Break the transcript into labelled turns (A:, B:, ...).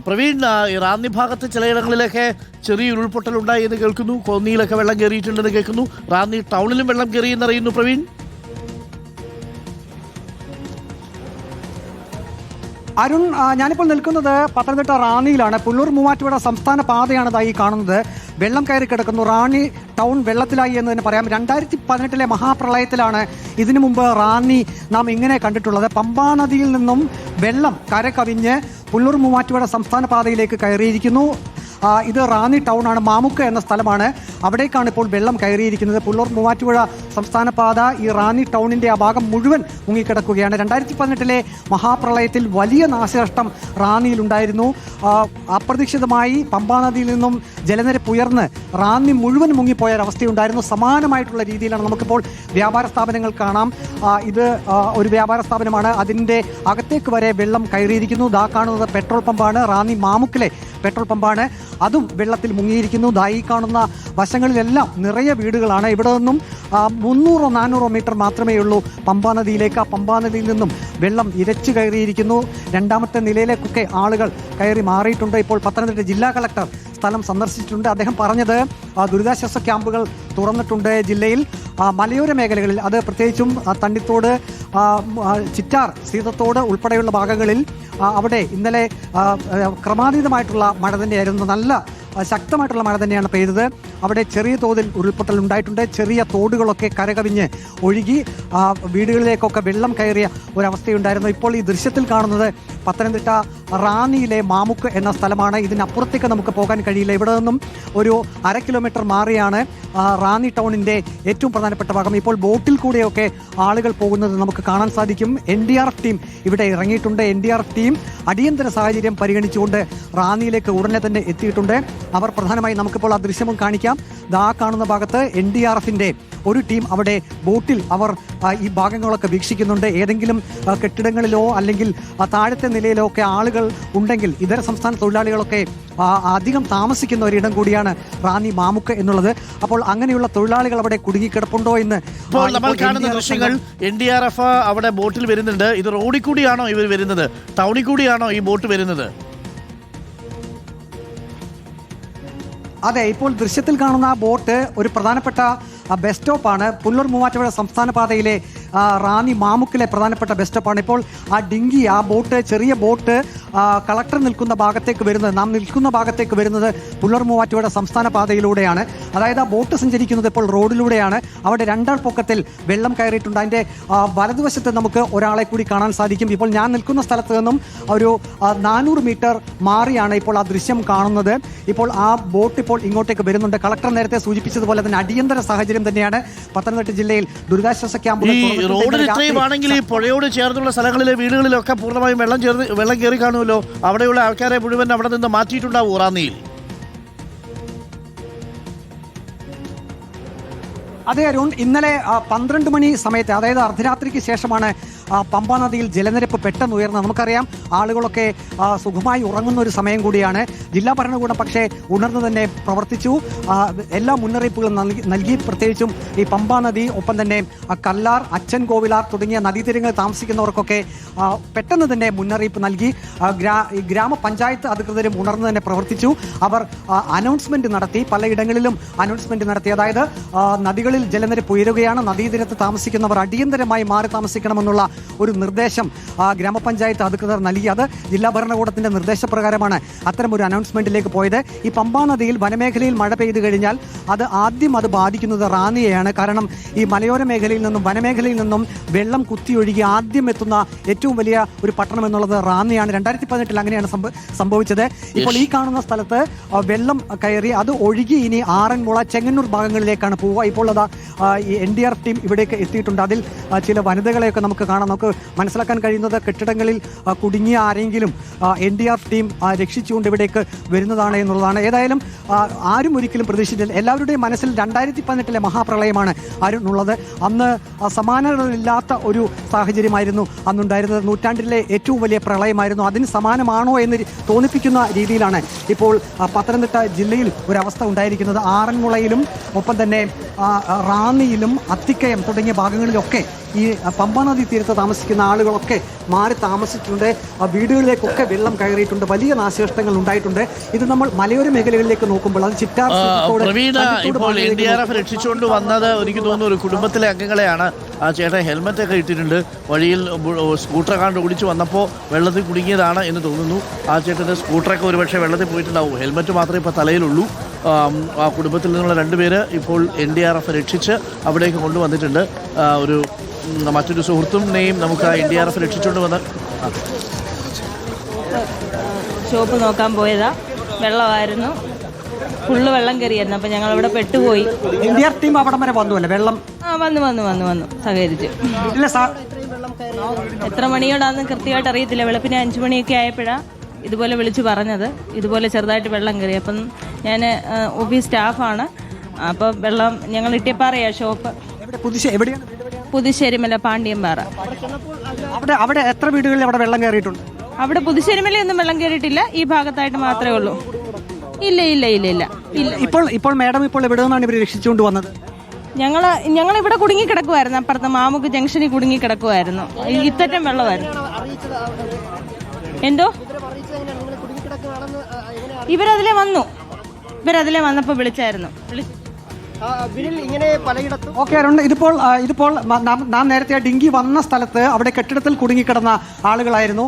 A: പ്രവീൺ, റാന്നി ഭാഗത്ത് ചിലയിടങ്ങളിലൊക്കെ ചെറിയ ഉരുൾപൊട്ടലുണ്ടായി എന്ന് കേൾക്കുന്നു. കോന്നിയിലൊക്കെ വെള്ളം കയറിയിട്ടുണ്ടെന്ന് കേൾക്കുന്നു. റാന്നി ടൗണിലും വെള്ളം കയറിയെന്നറിയുന്നു. പ്രവീൺ,
B: അരുൺ, ഞാനിപ്പോൾ നിൽക്കുന്നത് പത്തനംതിട്ട റാന്നിയിലാണ്. പുല്ലൂർ മൂവാറ്റുപുഴ സംസ്ഥാന പാതയാണ് ഈ കാണുന്നത്. വെള്ളം കയറി കിടക്കുന്നു. റാന്നി ടൗൺ വെള്ളത്തിലായി എന്ന് തന്നെ പറയാം. 2018 മഹാപ്രളയത്തിലാണ് ഇതിനു മുമ്പ് റാന്നി നാം ഇങ്ങനെ കണ്ടിട്ടുള്ളത്. പമ്പാ നദിയിൽ നിന്നും വെള്ളം കര കവിഞ്ഞ് പുല്ലൂർ മൂവാറ്റുപുഴ സംസ്ഥാന പാതയിലേക്ക് കയറിയിരിക്കുന്നു. ഇത് റാന്നി ടൗൺ ആണ്. മാമുക്ക എന്ന സ്ഥലമാണ്. അവിടേക്കാണ് ഇപ്പോൾ വെള്ളം കയറിയിരിക്കുന്നത്. പുല്ലൂർ മൂവാറ്റുപുഴ സംസ്ഥാന പാത ഈ റാന്നി ടൗണിന്റെ ആ ഭാഗം മുഴുവൻ മുങ്ങിക്കിടക്കുകയാണ്. 2018 മഹാപ്രളയത്തിൽ വലിയ നാശനഷ്ടം റാന്നിയിലുണ്ടായിരുന്നു. അപ്രതീക്ഷിതമായി പമ്പാ നദിയിൽ നിന്നും ജലനിരപ്പ് ഉയർന്ന് റാന്നി മുഴുവൻ മുങ്ങിപ്പോയ ഒരവസ്ഥയുണ്ടായിരുന്നു. സമാനമായിട്ടുള്ള രീതിയിലാണ് നമുക്കിപ്പോൾ വ്യാപാര സ്ഥാപനങ്ങൾ കാണാം. ഇത് ഒരു വ്യാപാര സ്ഥാപനമാണ്. അതിൻ്റെ അകത്തേക്ക് വരെ വെള്ളം കയറിയിരിക്കുന്നു. ദാ കാണുന്നത് പെട്രോൾ പമ്പാണ്. റാന്നി മാമുക്കിലെ പെട്രോൾ പമ്പാണ്. അതും വെള്ളത്തിൽ മുങ്ങിയിരിക്കുന്നു. ഈ കാണുന്ന വശങ്ങളിലെല്ലാം നിറയെ വീടുകളാണ്. ഇവിടെ നിന്നും 300-400 മീറ്റർ മാത്രമേ ഉള്ളൂ പമ്പാ നദിയിലേക്ക്. ആ പമ്പാ നദിയിൽ നിന്നും വെള്ളം ഇരച്ചു കയറിയിരിക്കുന്നു. രണ്ടാമത്തെ നിലയിലേക്കൊക്കെ ആളുകൾ കയറി മാറിയിട്ടുണ്ട്. ഇപ്പോൾ പത്തനംതിട്ട ജില്ലാ കളക്ടർ സ്ഥലം സന്ദർശിച്ചിട്ടുണ്ട്. അദ്ദേഹം പറഞ്ഞത് ദുരിതാശ്വാസ ക്യാമ്പുകൾ തുറന്നിട്ടുണ്ട് ജില്ലയിൽ. മലയോര മേഖലകളിൽ, അത് പ്രത്യേകിച്ചും തണ്ണിത്തോട്, ചിറ്റാർ, സീതത്തോട് ഉൾപ്പെടെയുള്ള ഭാഗങ്ങളിൽ അവിടെ ഇന്നലെ ക്രമാതീതമായിട്ടുള്ള മഴ തന്നെയായിരുന്നു. നല്ല ശക്തമായിട്ടുള്ള മഴ തന്നെയാണ് പെയ്തത്. അവിടെ ചെറിയ തോതിൽ ഉരുൾപൊട്ടൽ ഉണ്ടായിട്ടുണ്ട്. ചെറിയ തോടുകളൊക്കെ കരകവിഞ്ഞ് ഒഴുകി വീടുകളിലേക്കൊക്കെ വെള്ളം കയറിയ ഒരവസ്ഥയുണ്ടായിരുന്നു. ഇപ്പോൾ ഈ ദൃശ്യത്തിൽ കാണുന്നത് പത്തനംതിട്ട റാന്നിയിലെ മാമുക്ക് എന്ന സ്ഥലമാണ്. ഇതിനപ്പുറത്തേക്ക് നമുക്ക് പോകാൻ കഴിയില്ല. ഇവിടെ നിന്നും ഒരു 1/2 കിലോമീറ്റർ മാറിയാണ് റാന്നി ടൗണിൻ്റെ ഏറ്റവും പ്രധാനപ്പെട്ട ഭാഗം. ഇപ്പോൾ ബോട്ടിൽ കൂടെയൊക്കെ ആളുകൾ പോകുന്നത് നമുക്ക് കാണാൻ സാധിക്കും. NDRF ടീം ഇവിടെ ഇറങ്ങിയിട്ടുണ്ട്. NDRF ടീം അടിയന്തര സാഹചര്യം പരിഗണിച്ചുകൊണ്ട് റാന്നിയിലേക്ക് ഉടനെ തന്നെ എത്തിയിട്ടുണ്ട്. അവർ പ്രധാനമായും നമുക്കിപ്പോൾ ആ ദൃശ്യവും കാണിക്കാം. ദാ കാണുന്ന ഭാഗത്ത് NDRFിൻ്റെ ഒരു ടീം അവിടെ ബോട്ടിൽ അവർ ഈ ഭാഗങ്ങളൊക്കെ വീക്ഷിക്കുന്നുണ്ട്. ഏതെങ്കിലും കെട്ടിടങ്ങളിലോ അല്ലെങ്കിൽ താഴത്തെ നിലയിലോ ഒക്കെ ആളുകൾ ഉണ്ടെങ്കിൽ ഇതര സംസ്ഥാന തൊഴിലാളികളൊക്കെ അധികം താമസിക്കുന്ന ഒരിടം കൂടിയാണ് റാന്നി മാമുക്ക് എന്നുള്ളത്. അപ്പോൾ അങ്ങനെയുള്ള തൊഴിലാളികൾ അവിടെ കുടുങ്ങിക്കിടപ്പുണ്ടോ എന്ന്
A: നമ്മൾ കാണുന്ന ദൃശ്യങ്ങൾ. NDRF അവിടെ ബോട്ടിൽ വരുന്നുണ്ട്. ഇത് റോഡിൽ കൂടിയാണോ ഇവർ വരുന്നത്? ടൗണിൽ കൂടിയാണോ ഈ ബോട്ട് വരുന്നത്?
B: അതെ, ഇപ്പോൾ ദൃശ്യത്തിൽ കാണുന്ന ആ ബോട്ട് ഒരു പ്രധാനപ്പെട്ട ബസ് സ്റ്റോപ്പാണ്. പുല്ലൂർ മൂവാറ്റുപുഴ സംസ്ഥാന പാതയിലെ റാന്നി മാമുക്കിലെ പ്രധാനപ്പെട്ട ബസ് സ്റ്റോപ്പാണ്. ഇപ്പോൾ ആ ഡിങ്കി, ആ ബോട്ട്, ചെറിയ ബോട്ട് കളക്ടർ നിൽക്കുന്ന ഭാഗത്തേക്ക് വരുന്നത്, നാം നിൽക്കുന്ന ഭാഗത്തേക്ക് വരുന്നത് പുല്ലൂർ മൂവാറ്റുപുഴ സംസ്ഥാന പാതയിലൂടെയാണ്. അതായത് ആ ബോട്ട് സഞ്ചരിക്കുന്നത് ഇപ്പോൾ റോഡിലൂടെയാണ്. അവിടെ 2 പൊക്കത്തിൽ വെള്ളം കയറിയിട്ടുണ്ട്. അതിൻ്റെ വലതുവശത്ത് നമുക്ക് ഒരാളെ കൂടി കാണാൻ സാധിക്കും. ഇപ്പോൾ ഞാൻ നിൽക്കുന്ന സ്ഥലത്ത് നിന്നും ഒരു 400 മീറ്റർ മാറിയാണ് ഇപ്പോൾ ആ ദൃശ്യം കാണുന്നത്. ഇപ്പോൾ ആ ബോട്ട് ഇപ്പോൾ ഇങ്ങോട്ടേക്ക് വരുന്നുണ്ട്. കളക്ടർ നേരത്തെ സൂചിപ്പിച്ചതുപോലെ തന്നെ അടിയന്തര സാഹചര്യം തന്നെയാണ് പത്തനംതിട്ട ജില്ലയിൽ. ദുരിതാശ്വാസ ക്യാമ്പുകൾ
A: റോഡിൽ ഇത്രയുമാണെങ്കിൽ ഈ പുഴയോട് ചേർന്നുള്ള സ്ഥലങ്ങളിലെ വീടുകളിലൊക്കെ പൂർണ്ണമായും വെള്ളം കയറി കാണുമല്ലോ. അവിടെയുള്ള ആൾക്കാരെ മുഴുവൻ അവിടെ നിന്ന് മാറ്റിയിട്ടുണ്ടാവും റാന്നിയിൽ.
B: അതെ അരുൺ, ഇന്നലെ 12 മണി സമയത്ത്, അതായത് അർദ്ധരാത്രിക്ക് ശേഷമാണ് പമ്പാ നദിയിൽ ജലനിരപ്പ് പെട്ടെന്ന് ഉയർന്നത്. നമുക്കറിയാം ആളുകളൊക്കെ സുഖമായി ഉറങ്ങുന്ന ഒരു സമയം കൂടിയാണ്. ജില്ലാ ഭരണകൂടം പക്ഷേ ഉണർന്നു തന്നെ പ്രവർത്തിച്ചു. എല്ലാ മുന്നറിയിപ്പുകളും നൽകി. പ്രത്യേകിച്ചും ഈ പമ്പാ നദി, ഒപ്പം തന്നെ കല്ലാർ, അച്ഛൻ കോവിലാർ തുടങ്ങിയ നദീതീരങ്ങളിൽ താമസിക്കുന്നവർക്കൊക്കെ പെട്ടെന്ന് തന്നെ മുന്നറിയിപ്പ് നൽകി. ഗ്രാമപഞ്ചായത്ത് അധികൃതരും ഉണർന്നു തന്നെ പ്രവർത്തിച്ചു. അവർ അനൗൺസ്മെന്റ് നടത്തി. പലയിടങ്ങളിലും അനൗൺസ്മെന്റ് നടത്തി. അതായത് നദികളിൽ ജലനിരപ്പ് ഉയരുകയാണ്, നദീതീരത്ത് താമസിക്കുന്നവർ അടിയന്തരമായി മാറി താമസിക്കണമെന്നുള്ള ഒരു നിർദ്ദേശം ഗ്രാമപഞ്ചായത്ത് അധികൃതർ നൽകി. അത് ജില്ലാ ഭരണകൂടത്തിന്റെ നിർദ്ദേശപ്രകാരമാണ് അത്തരമൊരു അനൗൺസ്മെന്റിലേക്ക് പോയത്. ഈ പമ്പാ നദിയിൽ വനമേഖലയിൽ മഴ പെയ്തു കഴിഞ്ഞാൽ ആദ്യം അത് ബാധിക്കുന്നത് റാന്നിയെയാണ്. കാരണം ഈ മലയോര മേഖലയിൽ നിന്നും വനമേഖലയിൽ നിന്നും വെള്ളം കുത്തിയൊഴുകി ആദ്യം എത്തുന്ന ഏറ്റവും വലിയ ഒരു പട്ടണം എന്നുള്ളത് റാന്നിയാണ്. 2018 അങ്ങനെയാണ് സംഭവിച്ചത്. ഇപ്പോൾ ഈ കാണുന്ന സ്ഥലത്ത് വെള്ളം കയറി അത് ഒഴുകി ഇനി ആറന്മുള, ചെങ്ങന്നൂർ ഭാഗങ്ങളിലേക്കാണ് പോവുക. ഇപ്പോൾ അത് ഈ NDRF ടീം ഇവിടേക്ക് എത്തിയിട്ടുണ്ട്. അതിൽ ചില വനിതകളെയൊക്കെ നമുക്ക് കാണാം. നമുക്ക് മനസ്സിലാക്കാൻ കഴിയുന്നത് കെട്ടിടങ്ങളിൽ കുടുങ്ങിയ ആരെങ്കിലും NDRF ടീം രക്ഷിച്ചുകൊണ്ട് ഇവിടേക്ക് വരുന്നതാണ് എന്നുള്ളതാണ്. ഏതായാലും ആരും ഒരിക്കലും പ്രതീക്ഷിച്ചില്ല. എല്ലാവരുടെയും മനസ്സിൽ 2018 മഹാപ്രളയമാണ് ആരുള്ളത്. അന്ന് സമാനതകളില്ലാത്ത ഒരു സാഹചര്യമായിരുന്നു അന്നുണ്ടായിരുന്നത്. നൂറ്റാണ്ടിലെ ഏറ്റവും വലിയ പ്രളയമായിരുന്നു. അതിന് സമാനമാണോ എന്ന് തോന്നിപ്പിക്കുന്ന രീതിയിലാണ് ഇപ്പോൾ പത്തനംതിട്ട ജില്ലയിൽ ഒരവസ്ഥ ഉണ്ടായിരിക്കുന്നത്. ആറന്മുളയിലും ഒപ്പം തന്നെ റാന്നിയിലും അത്തിക്കയം തുടങ്ങിയ ഭാഗങ്ങളിലൊക്കെ ഈ പമ്പാ നദി തീരത്ത് താമസിക്കുന്ന ആളുകളൊക്കെ മാറി താമസിച്ചിട്ടുണ്ട്. വീടുകളിലേക്കൊക്കെ വെള്ളം കയറിയിട്ടുണ്ട്. വലിയ നാശനഷ്ടങ്ങൾ ഉണ്ടായിട്ടുണ്ട്. ഇത് നമ്മൾ മലയോര മേഖലകളിലേക്ക് നോക്കുമ്പോൾ അത് ചിറ്റാർ
A: ഇപ്പോൾ NDRF രക്ഷിച്ചുകൊണ്ട് വന്നത് എനിക്ക് തോന്നുന്നു ഒരു കുടുംബത്തിലെ അംഗങ്ങളെയാണ്. ആ ചേട്ടൻ ഹെൽമെറ്റ് ഒക്കെ ഇട്ടിട്ടുണ്ട്. വഴിയിൽ സ്കൂട്ടർ കാണ്ട് ഓടിച്ച് വന്നപ്പോൾ വെള്ളത്തിൽ കുടുങ്ങിയതാണ് എന്ന് തോന്നുന്നു. ആ ചേട്ടൻ്റെ സ്കൂട്ടറൊക്കെ ഒരുപക്ഷെ വെള്ളത്തിൽ പോയിട്ടുണ്ടാവും. ഹെൽമെറ്റ് മാത്രമേ ഇപ്പോൾ തലയിലുള്ളൂ. ആ കുടുംബത്തിൽ നിന്നുള്ള 2 പേര് ഇപ്പോൾ NDRF രക്ഷിച്ച് അവിടേക്ക് കൊണ്ടുവന്നിട്ടുണ്ട്. മറ്റൊരു സുഹൃത്തുനെയും നമുക്ക് NDRF രക്ഷിച്ചുകൊണ്ട് വന്ന്
C: ഷോപ്പ് നോക്കാൻ പോയതാ. വെള്ളമായിരുന്നു, ഫുള്ള് വെള്ളം കയറിയായിരുന്നു. അപ്പം ഞങ്ങൾ അവിടെ പെട്ടുപോയി.
B: NDRF ടീം അവിടെ വരെ വന്നുവല്ലേ? വെള്ളം
C: വന്നു സഹകരിച്ച്.
B: ഇല്ല സാർ,
C: എത്ര മണിയോടാന്ന് കൃത്യമായിട്ട് അറിയത്തില്ല. വെളുപ്പിന് 5 മണിയൊക്കെ ആയപ്പോഴാണ് ഇതുപോലെ വിളിച്ചു പറഞ്ഞത്. ഇതുപോലെ ചെറുതായിട്ട് വെള്ളം കയറി. അപ്പം ഞാൻ ഓഫീസ് സ്റ്റാഫാണ്. അപ്പം വെള്ളം ഞങ്ങൾ ഇട്ടിയപ്പാറയാണ് ഷോപ്പ്. പുതുശ്ശേരിമല പാണ്ഡ്യംപാറ.
B: അവിടെ എത്ര വീടുകളിൽ അവിടെ വെള്ളം കയറിയിട്ടുണ്ട്?
C: അവിടെ പുതുശ്ശേരിമലയൊന്നും വെള്ളം കയറിയിട്ടില്ല. ഈ ഭാഗത്തായിട്ട് മാത്രമേ ഉള്ളൂ. ഇല്ല.
B: ഇപ്പോൾ മാഡം ഇപ്പോൾ എവിടെ നിന്നാണ് ഇവർ രക്ഷിച്ചുകൊണ്ട് വന്നത്?
C: ഞങ്ങൾ ഇവിടെ കുടുങ്ങി കിടക്കുമായിരുന്നു. അപ്പുറത്ത് മാമുക്ക് ജംഗ്ഷനിൽ കുടുങ്ങി കിടക്കുമായിരുന്നു. ഇത്തറ്റം വെള്ളമായിരുന്നു. എന്തോ ഇവരതിലെ വന്നപ്പോൾ വിളിച്ചായിരുന്നു.
B: ഓക്കെ അരുൺ, ഇതിപ്പോൾ നാം നേരത്തെ ഡിങ്കി വന്ന സ്ഥലത്ത് അവിടെ കെട്ടിടത്തിൽ കുടുങ്ങിക്കിടന്ന ആളുകളായിരുന്നു.